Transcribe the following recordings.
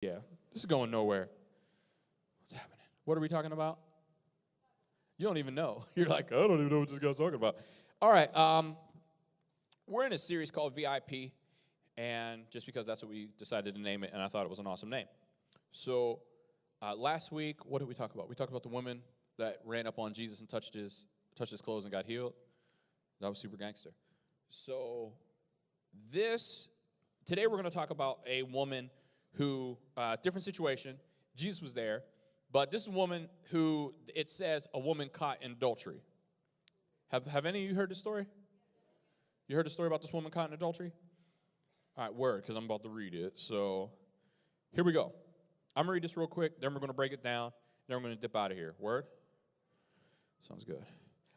Yeah, this is going nowhere. What's happening? What are we talking about? You don't even know. You're like, I don't even know what this guy's talking about. All right, we're in a series called VIP, and just because that's what we decided to name it, and I thought it was an awesome name. So last week, what did we talk about? We talked about the woman that ran up on Jesus and touched his clothes and got healed. That was super gangster. So today we're going to talk about a woman who, different situation, Jesus was there, but this woman who, it says, a woman caught in adultery. Have any of you heard this story? You heard the story about this woman caught in adultery? All right, word, because I'm about to read it. So here we go. I'm going to read this real quick, then we're going to break it down, then we're going to dip out of here. Word? Sounds good.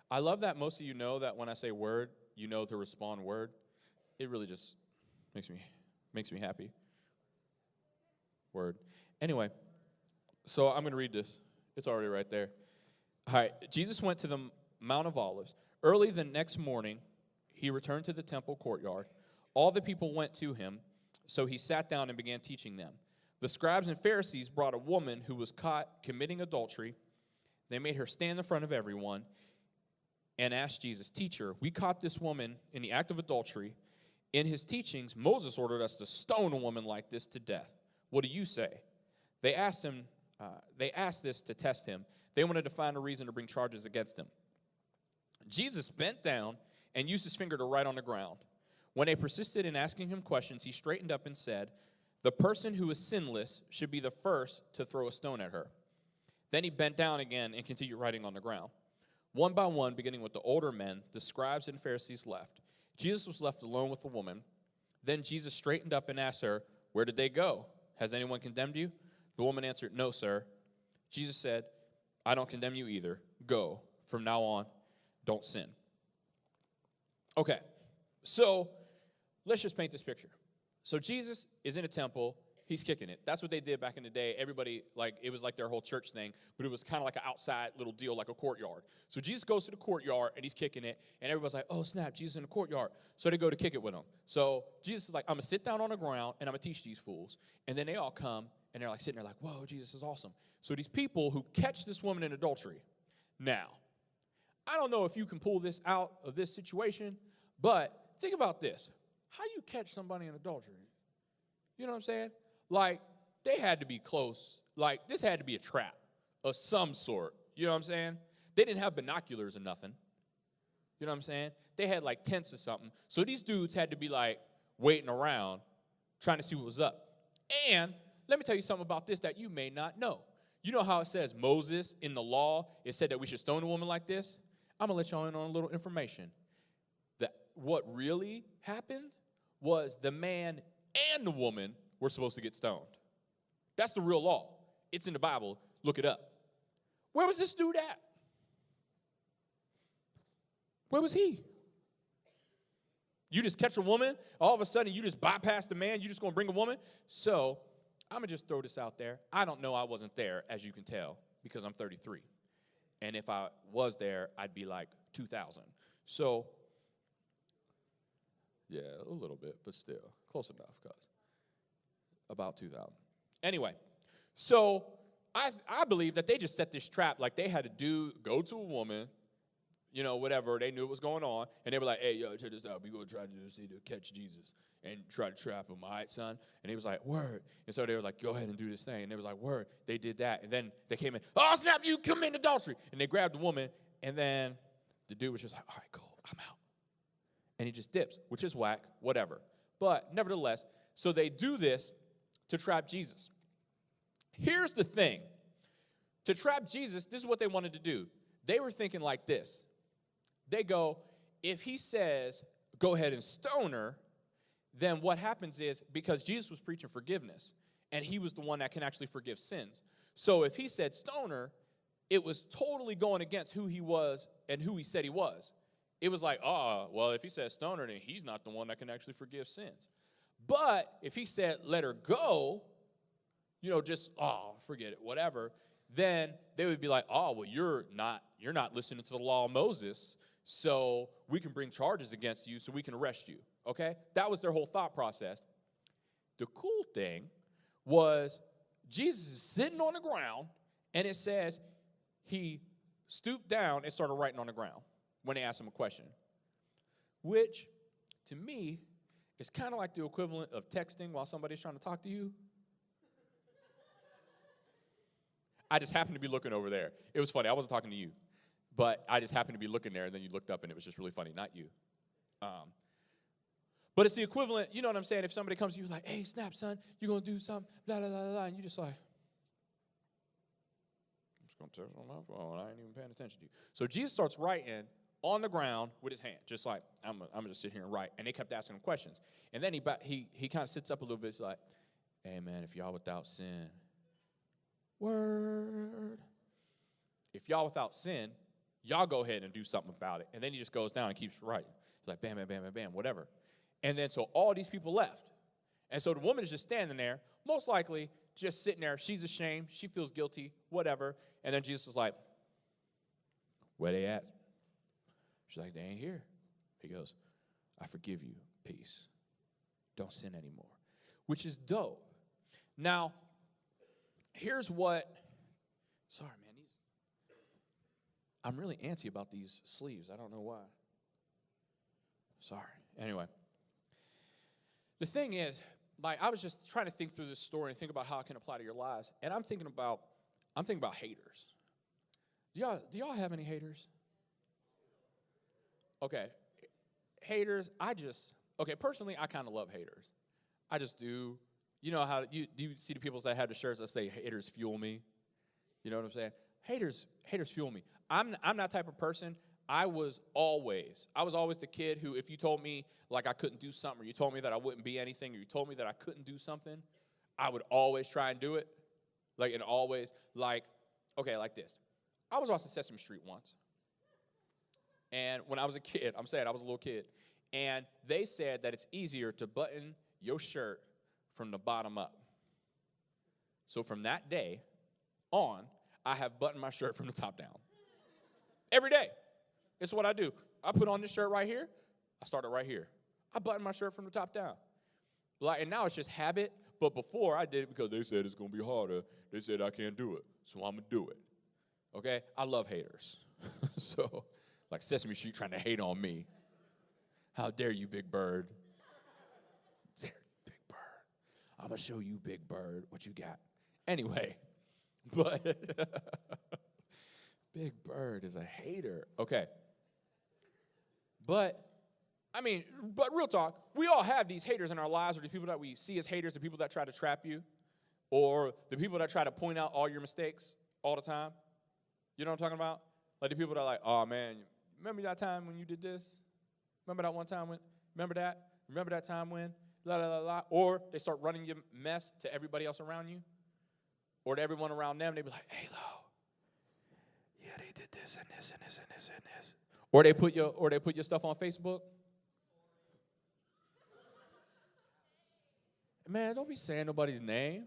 I love that most of you know that when I say word, you know to respond word. It really just makes me happy. Word. Anyway, so I'm going to read this. It's already right there. All right. Jesus went to the Mount of Olives. Early the next morning, he returned to the temple courtyard. All the people went to him, so he sat down and began teaching them. The scribes and Pharisees brought a woman who was caught committing adultery. They made her stand in front of everyone and asked Jesus, "Teacher, we caught this woman in the act of adultery. In his teachings, Moses ordered us to stone a woman like this to death. What do you say?" They asked this to test him. They wanted to find a reason to bring charges against him. Jesus bent down and used his finger to write on the ground. When they persisted in asking him questions, he straightened up and said, "The person who is sinless should be the first to throw a stone at her." Then he bent down again and continued writing on the ground. One by one, beginning with the older men, the scribes and Pharisees left. Jesus was left alone with the woman. Then Jesus straightened up and asked her, "Where did they go? Has anyone condemned you?" The woman answered, "No, sir." Jesus said, "I don't condemn you either. Go. From now on, don't sin." Okay, so let's just paint this picture. So Jesus is in a temple. He's kicking it. That's what they did back in the day. Everybody, it was like their whole church thing, but it was kind of like an outside little deal, like a courtyard. So Jesus goes to the courtyard, and he's kicking it, and everybody's like, "Oh, snap, Jesus in the courtyard." So they go to kick it with him. So Jesus is like, "I'm going to sit down on the ground, and I'm going to teach these fools." And then they all come, and they're like sitting there like, "Whoa, Jesus is awesome." So these people who catch this woman in adultery. Now, I don't know if you can pull this out of this situation, but think about this. How you catch somebody in adultery? You know what I'm saying? Like, they had to be close. Like, this had to be a trap of some sort. You know what I'm saying? They didn't have binoculars or nothing. You know what I'm saying? They had, like, tents or something. So these dudes had to be, like, waiting around, trying to see what was up. And let me tell you something about this that you may not know. You know how it says Moses in the law, it said that we should stone a woman like this? I'm going to let y'all in on a little information. That what really happened was the man and the woman were supposed to get stoned. That's the real law. It's in the Bible. Look it up. Where was this dude at? Where was he? You just catch a woman, all of a sudden you just bypass the man, you just going to bring a woman? So I'm going to just throw this out there. I don't know, I wasn't there, as you can tell, because I'm 33. And if I was there, I'd be like 2,000. So, yeah, a little bit, but still, close enough, cuz. About 2,000. Anyway, so I believe that they just set this trap. Like, they had to go to a woman, whatever. They knew what was going on. And they were like, "Hey, yo, check this out. We're going to try to do this to catch Jesus and try to trap him. All right, son?" And he was like, "Word." And so they were like, "Go ahead and do this thing." And they was like, "Word." They did that. And then they came in, "Oh, snap, you commit adultery." And they grabbed the woman. And then the dude was just like, "All right, cool, I'm out." And he just dips, which is whack, whatever. But nevertheless, so they do this to trap Jesus. Here's the thing. To trap Jesus, this is what they wanted to do. They were thinking like this. They go, if he says, "Go ahead and stone her," then what happens is, because Jesus was preaching forgiveness, and he was the one that can actually forgive sins. So if he said stone her, it was totally going against who he was and who he said he was. It was like, "Oh, well, if he says stone her, then he's not the one that can actually forgive sins." But if he said, "Let her go," forget it, whatever, then they would be like, "Oh, well, you're not listening to the law of Moses, so we can bring charges against you so we can arrest you." Okay? That was their whole thought process. The cool thing was Jesus is sitting on the ground, and it says he stooped down and started writing on the ground when they asked him a question, which, to me, is kind of like the equivalent of texting while somebody's trying to talk to you. I just happened to be looking over there. It was funny. I wasn't talking to you, but I just happened to be looking there, and then you looked up, and it was just really funny. Not you. But it's the equivalent, you know what I'm saying? If somebody comes to you like, hey, snap, son, you're going to do something, blah, blah, blah, blah, and you just like, I'm just going to text on my phone. I ain't even paying attention to you. So Jesus starts writing on the ground with his hand, just like, I'm going to just sit here and write. And they kept asking him questions. And then he kind of sits up a little bit. It's like, hey, man, if y'all without sin, word. If y'all without sin, y'all go ahead and do something about it. And then he just goes down and keeps writing. It's like, bam, bam, bam, bam, bam, whatever. And then so all these people left. And so the woman is just standing there, most likely just sitting there. She's ashamed. She feels guilty, whatever. And then Jesus is like, where they at? She's like, they ain't here. He goes, I forgive you. Peace. Don't sin anymore. Which is dope. Now, here's what, sorry, man. I'm really antsy about these sleeves. I don't know why. Sorry. Anyway. The thing is, like, I was just trying to think through this story and think about how it can apply to your lives. And I'm thinking about haters. Do y'all have any haters? Okay. Haters, personally, I kind of love haters. I just do. You know how, do you see the people that have the shirts that say, haters fuel me? You know what I'm saying? Haters fuel me. I'm that type of person. I was always the kid who, if you told me like I couldn't do something, or you told me that I wouldn't be anything, or you told me that I couldn't do something, I would always try and do it. Like this. I was watching Sesame Street once. And when I was a kid, I was a little kid, and they said that it's easier to button your shirt from the bottom up. So from that day on, I have buttoned my shirt from the top down. Every day. It's what I do. I put on this shirt right here. I start it right here. I button my shirt from the top down. And now it's just habit. But before, I did it because they said it's going to be harder. They said I can't do it. So I'm going to do it. Okay? I love haters. So, like Sesame Street trying to hate on me. How dare you, Big Bird? Dare you, Big Bird. I'm going to show you, Big Bird, what you got. Anyway. But Big Bird is a hater. Okay. But real talk, we all have these haters in our lives, or the people that we see as haters, the people that try to trap you, or the people that try to point out all your mistakes all the time. You know what I'm talking about? Like the people that are like, oh, man, remember that time when you did this? Remember that one time when, remember that? Remember that time when, la, la, la, la. Or they start running your mess to everybody else around you, or to everyone around them. They be like, hey, Lo, yeah, they did this and this and this and this and this. Or they put your stuff on Facebook. Man, don't be saying nobody's name.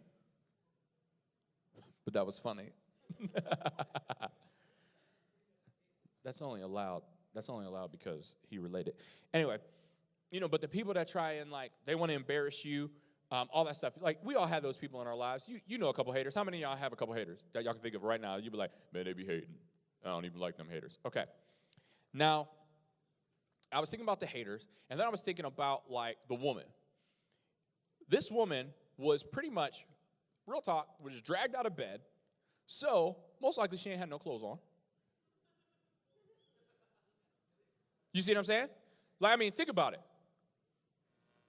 But that was funny. That's only allowed because he related. Anyway, but the people that try and they want to embarrass you, all that stuff. Like, we all have those people in our lives. You know a couple haters. How many of y'all have a couple haters that y'all can think of right now? You'd be like, man, they be hating. I don't even like them haters. Okay. Now, I was thinking about the haters, and then I was thinking about, the woman. This woman was pretty much, real talk, was dragged out of bed, so most likely she ain't had no clothes on. You see what I'm saying? Think about it.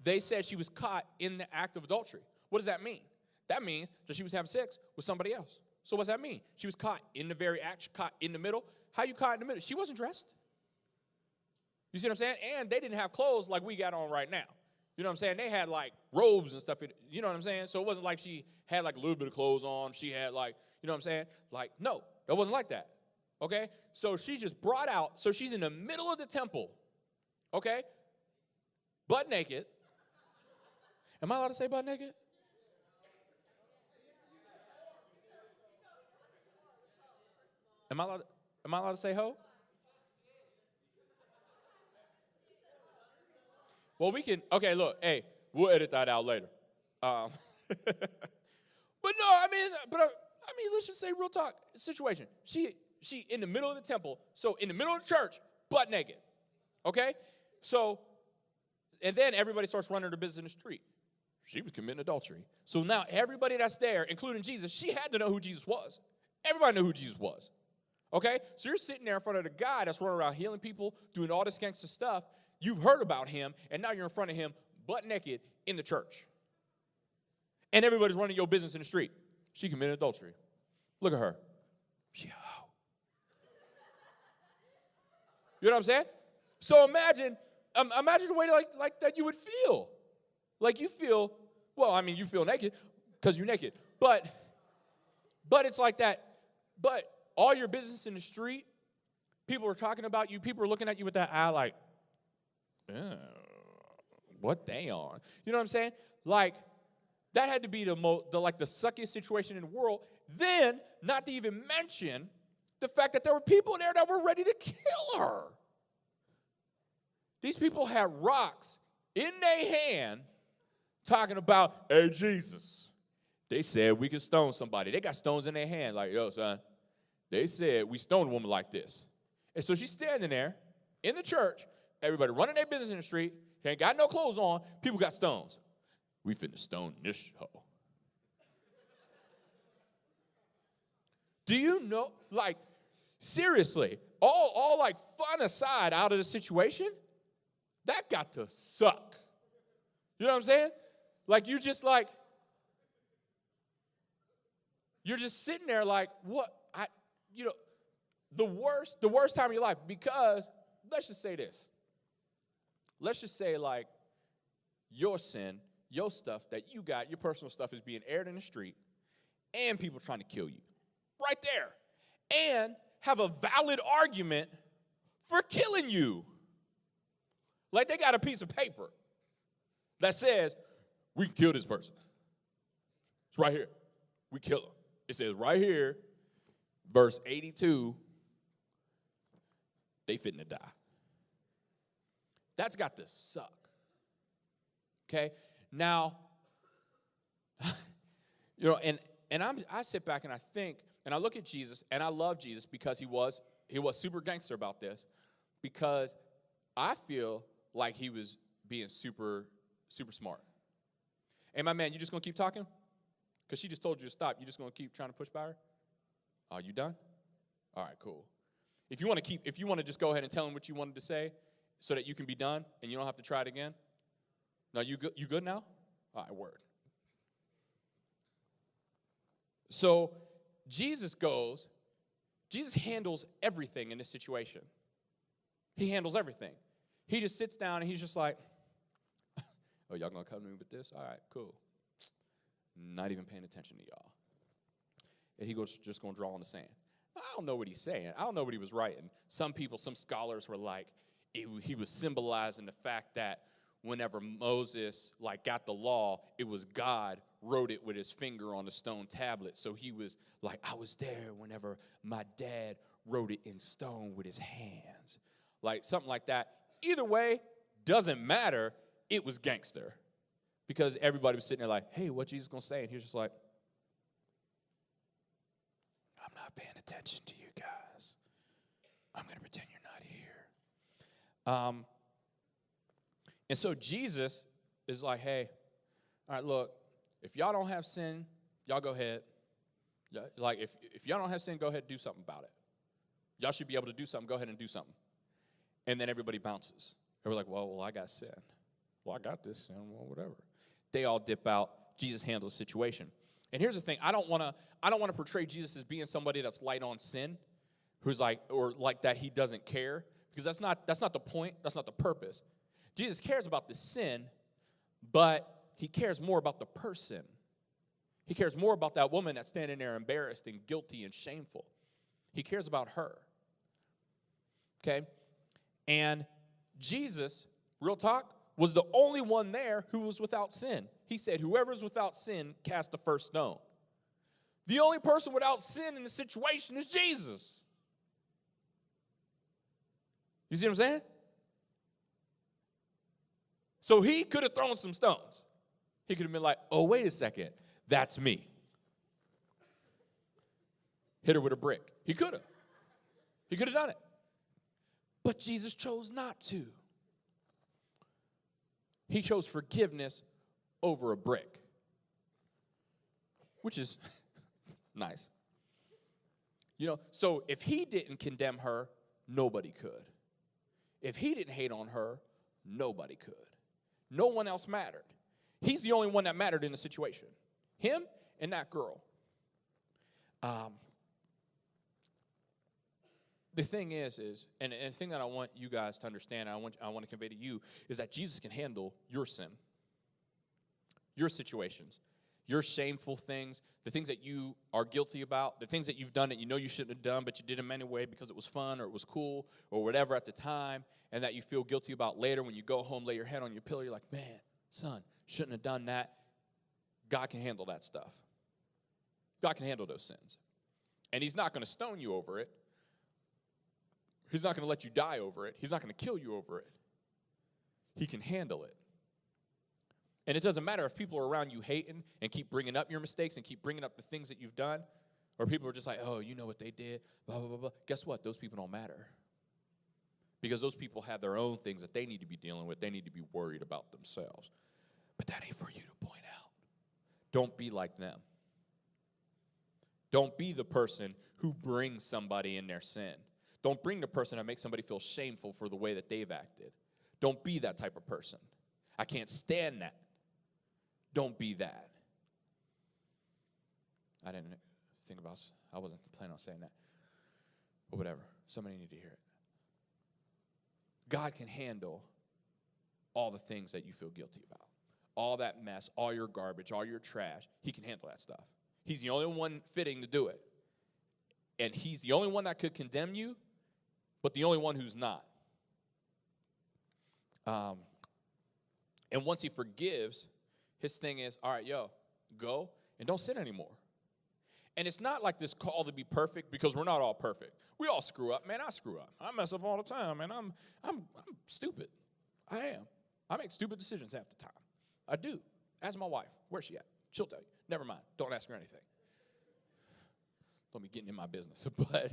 They said she was caught in the act of adultery. What does that mean? That means that she was having sex with somebody else. So what's that mean? She was caught in the very act, caught in the middle. How you caught in the middle? She wasn't dressed. You see what I'm saying? And they didn't have clothes like we got on right now. You know what I'm saying? They had robes and stuff. You know what I'm saying? So it wasn't like she had a little bit of clothes on. She had you know what I'm saying? No, it wasn't like that. Okay? So she just brought out, so she's in the middle of the temple. Okay? Butt naked. Am I allowed to say butt naked? Am I allowed to say ho? Well, we can, okay, look, hey, we'll edit that out later. But no, I mean, let's just say real talk situation. She in the middle of the temple, so in the middle of the church, butt naked. Okay? So, and then everybody starts running their business in the street. She was committing adultery. So now everybody that's there, including Jesus, she had to know who Jesus was. Everybody knew who Jesus was. Okay? So you're sitting there in front of the guy that's running around healing people, doing all this gangster stuff. You've heard about him, and now you're in front of him, butt naked, in the church. And everybody's running your business in the street. She committed adultery. Look at her. She a hoe. You know what I'm saying? So imagine the way like that you would feel. Like you feel, well, I mean, you feel naked because you're naked. But it's like that. But all your business in the street, people are talking about you. People are looking at you with that eye like, what they on? You know what I'm saying? Like, that had to be the suckiest situation in the world. Then, not to even mention the fact that there were people there that were ready to kill her. These people had rocks in their hand talking about, hey, Jesus. They said we could stone somebody. They got stones in their hand like, yo, son, they said we stone a woman like this. And so she's standing there in the church, everybody running their business in the street, she ain't got no clothes on, people got stones. We finna stone this hoe. Do you know, like, seriously, all like fun aside out of the situation, that got to suck. You know what I'm saying? Like, you're just sitting there like, what? The worst time of your life, because let's just say this. Let's just say, like, your sin, your stuff that you got, your personal stuff is being aired in the street, and people trying to kill you. Right there. And have a valid argument for killing you. Like, they got a piece of paper that says, we can kill this person. It's right here. We kill him. It says right here, verse 82, they finna die. That's got to suck. Okay? Now, I sit back and I think, and I look at Jesus, and I love Jesus because he was super gangster about this, because I feel like he was being super, super smart. Hey, my man, you just gonna keep talking? Because she just told you to stop. You just gonna keep trying to push by her? Are you done? All right, cool. If you want to just go ahead and tell him what you wanted to say so that you can be done and you don't have to try it again. No, you good now? All right, word. So Jesus handles everything in this situation. He handles everything. He just sits down and he's just like, oh, y'all gonna come to me with this? All right, cool. Not even paying attention to y'all. And he goes, just gonna draw on the sand. I don't know what he's saying. I don't know what he was writing. Some scholars were like, he was symbolizing the fact that whenever Moses got the law, it was God wrote it with his finger on the stone tablet. So he was like, I was there whenever my dad wrote it in stone with his hands. Like something like that. Either way, doesn't matter. It was gangster. Because everybody was sitting there like, hey, what Jesus gonna say? And he was just like, I'm not paying attention to you guys. I'm gonna pretend you're not here. And so Jesus is like, hey, all right, look, if y'all don't have sin, y'all go ahead. Like, if y'all don't have sin, go ahead and do something about it. Y'all should be able to do something. Go ahead and do something. And then everybody bounces. They were like, well, I got sin. Well, I got this sin. Well, whatever. They all dip out. Jesus handles the situation. And here's the thing. I don't want to portray Jesus as being somebody that's light on sin, who's like, or like that he doesn't care, because that's not the point. That's not the purpose. Jesus cares about the sin, but he cares more about the person. He cares more about that woman that's standing there embarrassed and guilty and shameful. He cares about her. Okay? And Jesus, real talk, was the only one there who was without sin. He said, whoever's without sin, cast the first stone. The only person without sin in the situation is Jesus. You see what I'm saying? So he could have thrown some stones. He could have been like, oh, wait a second, that's me. hit her with a brick. He could have. He could have done it. But Jesus chose not to. He chose forgiveness over a brick, which is nice. So if he didn't condemn her, nobody could. If he didn't hate on her, nobody could. No one else mattered. He's the only one that mattered in the situation. Him and that girl. The thing is, and the thing that I want you guys to understand, I want to convey to you, is that Jesus can handle your sin, your situations, your shameful things, the things that you are guilty about, the things that you've done that you know you shouldn't have done, but you did them anyway because it was fun or it was cool or whatever at the time, and that you feel guilty about later when you go home, lay your head on your pillow, you're like, man, son, shouldn't have done that. God can handle that stuff. God can handle those sins. And he's not going to stone you over it. He's not going to let you die over it. He's not going to kill you over it. He can handle it. And it doesn't matter if people are around you hating and keep bringing up your mistakes and keep bringing up the things that you've done, or people are just like, oh, you know what they did, blah, blah, blah, blah. Guess what? Those people don't matter. Because those people have their own things that they need to be dealing with. They need to be worried about themselves. But that ain't for you to point out. Don't be like them. Don't be the person who brings somebody in their sin. Don't bring the person that makes somebody feel shameful for the way that they've acted. Don't be that type of person. I can't stand that. Don't be that. I wasn't planning on saying that. But whatever. Somebody need to hear it. God can handle all the things that you feel guilty about. All that mess, all your garbage, all your trash. He can handle that stuff. He's the only one fitting to do it. And he's the only one that could condemn you, but the only one who's not. And once he forgives, his thing is, all right, go and don't sin anymore. And it's not like this call to be perfect, because we're not all perfect. We all screw up. Man, I screw up. I mess up all the time, and I'm stupid. I am. I make stupid decisions half the time. I do. Ask my wife. Where's she at? She'll tell you. Never mind. Don't ask her anything. Don't be getting in my business. But,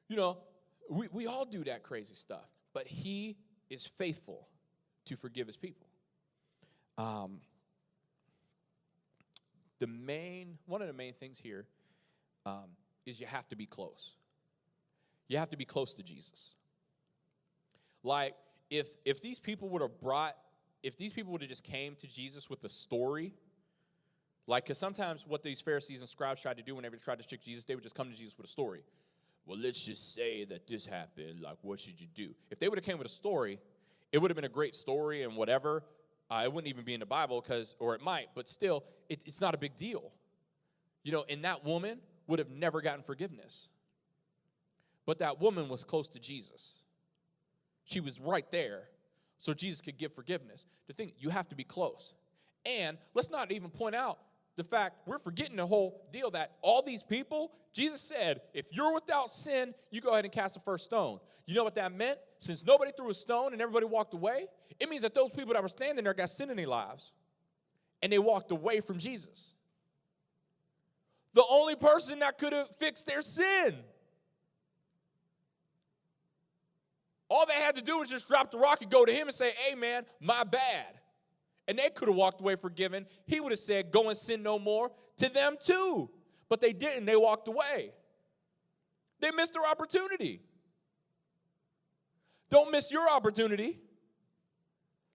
we all do that crazy stuff. But he is faithful to forgive his people. One of the main things here is you have to be close. You have to be close to Jesus. Like, if these people would have just came to Jesus with a story, like, because sometimes what these Pharisees and scribes tried to do whenever they tried to trick Jesus, they would just come to Jesus with a story. Well, let's just say that this happened. Like, what should you do? If they would have came with a story, it would have been a great story and whatever. It wouldn't even be in the Bible, or it might, but still, it's not a big deal. And that woman would have never gotten forgiveness. But that woman was close to Jesus. She was right there, so Jesus could give forgiveness. The thing, you have to be close. And let's not even point out the fact, we're forgetting the whole deal that all these people, Jesus said, if you're without sin, you go ahead and cast the first stone. You know what that meant? Since nobody threw a stone and everybody walked away, it means that those people that were standing there got sin in their lives. And they walked away from Jesus. The only person that could have fixed their sin. All they had to do was just drop the rock and go to him and say, hey, man, my bad. And they could have walked away forgiven. He would have said, go and sin no more to them too. But they didn't. They walked away. They missed their opportunity. Don't miss your opportunity.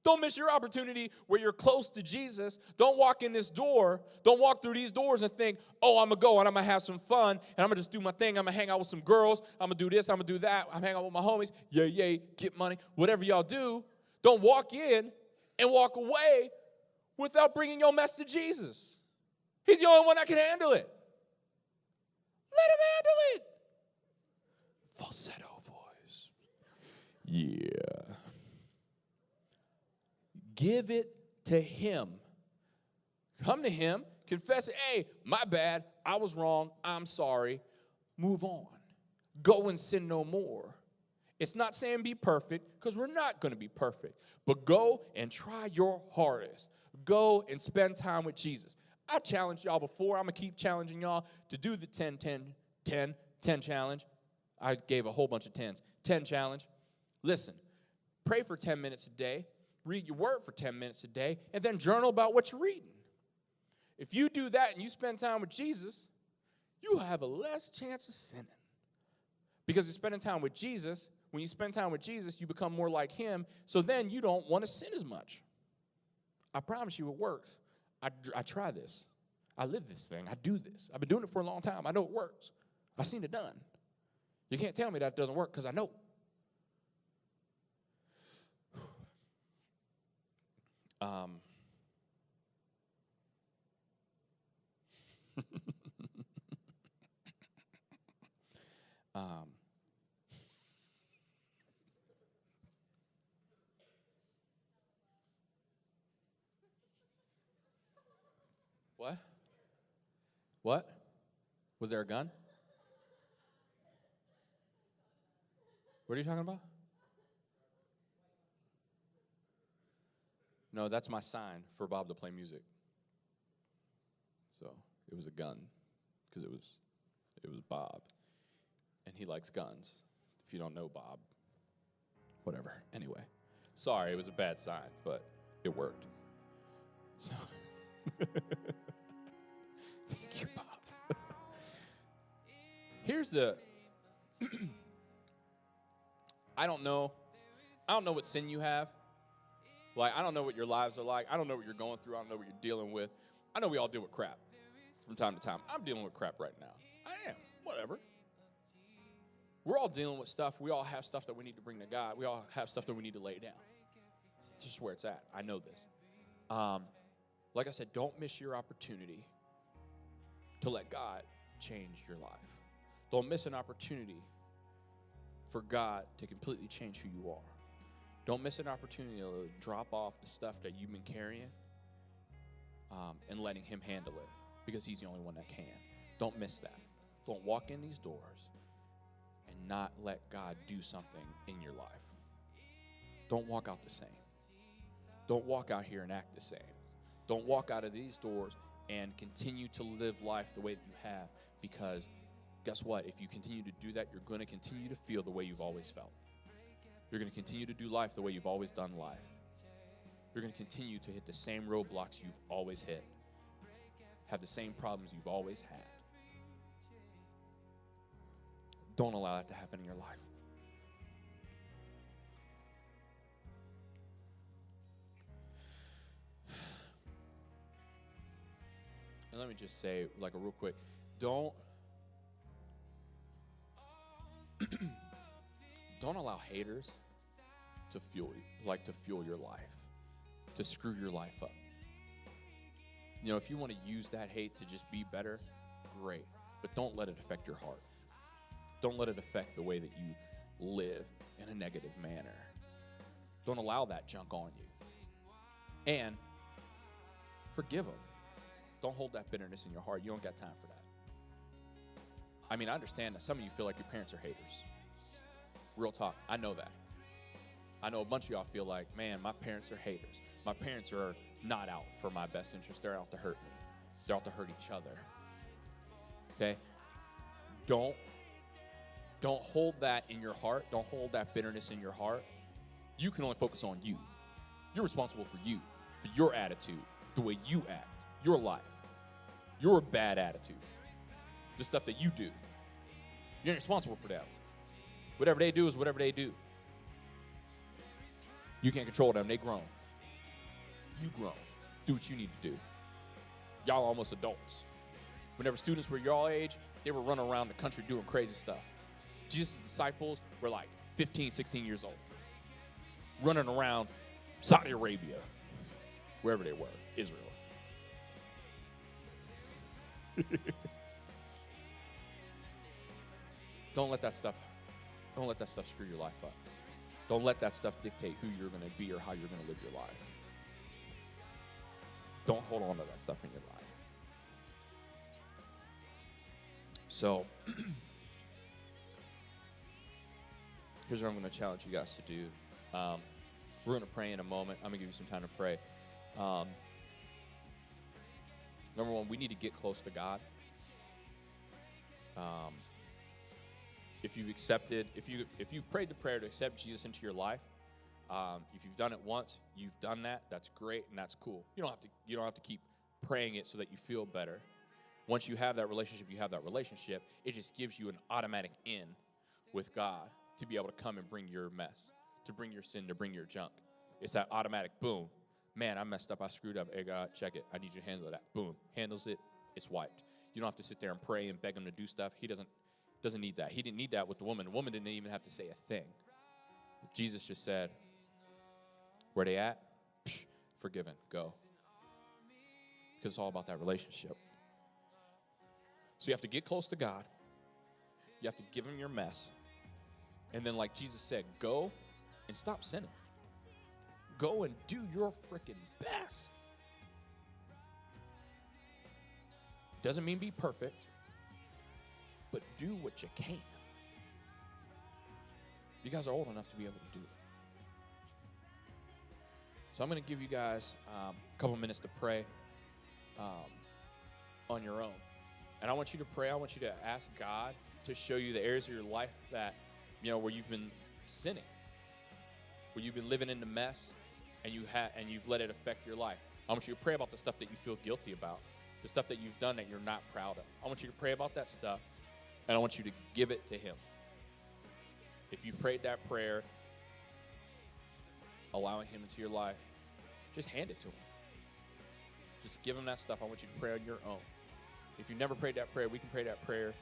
Don't miss your opportunity where you're close to Jesus. Don't walk in this door. Don't walk through these doors and think, oh, I'm going to go and I'm going to have some fun and I'm going to just do my thing. I'm going to hang out with some girls. I'm going to do this. I'm going to do that. I'm hanging out with my homies. Yay, get money. Whatever y'all do, don't walk in and walk away without bringing your mess to Jesus. He's the only one that can handle it. Let him handle it. Falsetto voice. Yeah. Give it to him. Come to him, confess it. Hey, my bad. I was wrong. I'm sorry. Move on. Go and sin no more. It's not saying be perfect, because we're not going to be perfect. But go and try your hardest. Go and spend time with Jesus. I challenged y'all before. I'm going to keep challenging y'all to do the 10, 10, 10, 10 challenge. I gave a whole bunch of 10s. 10 challenge. Listen, pray for 10 minutes a day. Read your word for 10 minutes a day. And then journal about what you're reading. If you do that and you spend time with Jesus, you have a less chance of sinning. Because you're spending time with Jesus. When you spend time with Jesus, you become more like him. So then you don't want to sin as much. I promise you it works. I try this. I live this thing. I do this. I've been doing it for a long time. I know it works. I've seen it done. You can't tell me that it doesn't work because I know. What? What? Was there a gun? What are you talking about? No, that's my sign for Bob to play music. So it was a gun because it was Bob, and he likes guns. If you don't know Bob, whatever. Anyway, sorry, it was a bad sign, but it worked. So thank you, Bob. Here's the. I don't know what sin you have. Like, I don't know what your lives are like. I don't know what you're going through. I don't know what you're dealing with. I know we all deal with crap from time to time. I'm dealing with crap right now. I am. Whatever. We're all dealing with stuff. We all have stuff that we need to bring to God. We all have stuff that we need to lay down. It's just where it's at. I know this. Like I said, don't miss your opportunity to let God change your life. Don't miss an opportunity for God to completely change who you are. Don't miss an opportunity to drop off the stuff that you've been carrying and letting him handle it because he's the only one that can. Don't miss that. Don't walk in these doors and not let God do something in your life. Don't walk out the same. Don't walk out here and act the same. Don't walk out of these doors and continue to live life the way that you have, because guess what? If you continue to do that, you're going to continue to feel the way you've always felt. You're going to continue to do life the way you've always done life. You're going to continue to hit the same roadblocks you've always hit, have the same problems you've always had. Don't allow that to happen in your life. And let me just say, like a real quick, don't allow haters to fuel your life, to screw your life up. You know, if you want to use that hate to just be better, great. But don't let it affect your heart. Don't let it affect the way that you live in a negative manner. Don't allow that junk on you. And forgive them. Don't hold that bitterness in your heart. You don't got time for that. I mean, I understand that some of you feel like your parents are haters. Real talk. I know that. I know a bunch of y'all feel like, man, my parents are haters. My parents are not out for my best interest. They're out to hurt me. They're out to hurt each other. Okay? Don't hold that in your heart. Don't hold that bitterness in your heart. You can only focus on you. You're responsible for you, for your attitude, the way you act, your life, your bad attitude, the stuff that you do. You're responsible for that. Whatever they do is whatever they do. You can't control them. They grown. You grown. Do what you need to do. Y'all almost adults. Whenever students were your age, they were running around the country doing crazy stuff. Jesus' disciples were like 15, 16 years old, running around Saudi Arabia, wherever they were, Israel. Don't let that stuff screw your life up. Don't let that stuff dictate who you're going to be or how you're going to live your life. Don't hold on to that stuff in your life. So, here's what I'm going to challenge you guys to do. We're going to pray in a moment. I'm going to give you some time to pray. Number one, we need to get close to God. If you've prayed the prayer to accept Jesus into your life, if you've done it once, you've done that. That's great and that's cool. You don't have to keep praying it so that you feel better. Once you have that relationship, it just gives you an automatic in with God to be able to come and bring your mess, to bring your sin, to bring your junk. It's that automatic boom. Man, I messed up. I screwed up. Hey, God, check it. I need you to handle that. Boom. Handles it. It's wiped. You don't have to sit there and pray and beg him to do stuff. He doesn't need that. He didn't need that with the woman. The woman didn't even have to say a thing. Jesus just said, where they at? Psh, forgiven. Go. Because it's all about that relationship. So you have to get close to God. You have to give him your mess. And then like Jesus said, go and stop sinning. Go and do your freaking best. Doesn't mean be perfect, but do what you can. You guys are old enough to be able to do it. So I'm going to give you guys a couple minutes to pray on your own. And I want you to pray. I want you to ask God to show you the areas of your life that, where you've been sinning, where you've been living in the mess, and you've let it affect your life. I want you to pray about the stuff that you feel guilty about, the stuff that you've done that you're not proud of. I want you to pray about that stuff, and I want you to give it to him. If you prayed that prayer, allowing him into your life, just hand it to him. Just give him that stuff. I want you to pray on your own. If you never prayed that prayer, we can pray that prayer.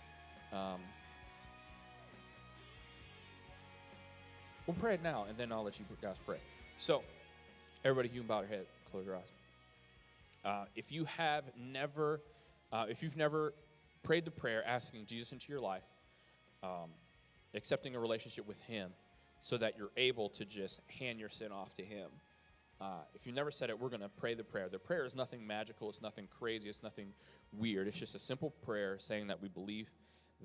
We'll pray it now, and then I'll let you guys pray. So, everybody, you can bow your head, close your eyes. If you've never prayed the prayer asking Jesus into your life, accepting a relationship with him so that you're able to just hand your sin off to him. If you never said it, we're going to pray the prayer. The prayer is nothing magical. It's nothing crazy. It's nothing weird. It's just a simple prayer saying that we believe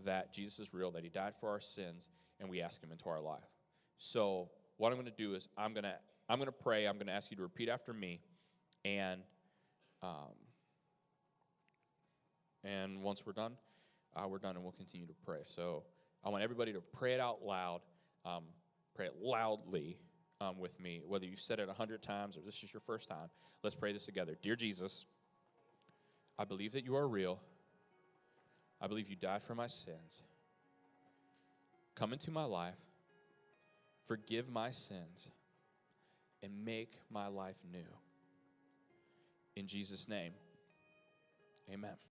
that Jesus is real, that he died for our sins, and we ask him into our life. So what I'm going to do is I'm going to pray. I'm going to ask you to repeat after me, and once we're done, and we'll continue to pray. So I want everybody to pray it out loud, pray it loudly with me, whether you've said it 100 times or this is your first time. Let's pray this together. Dear Jesus, I believe that you are real. I believe you died for my sins. Come into my life, forgive my sins, and make my life new. In Jesus' name, amen.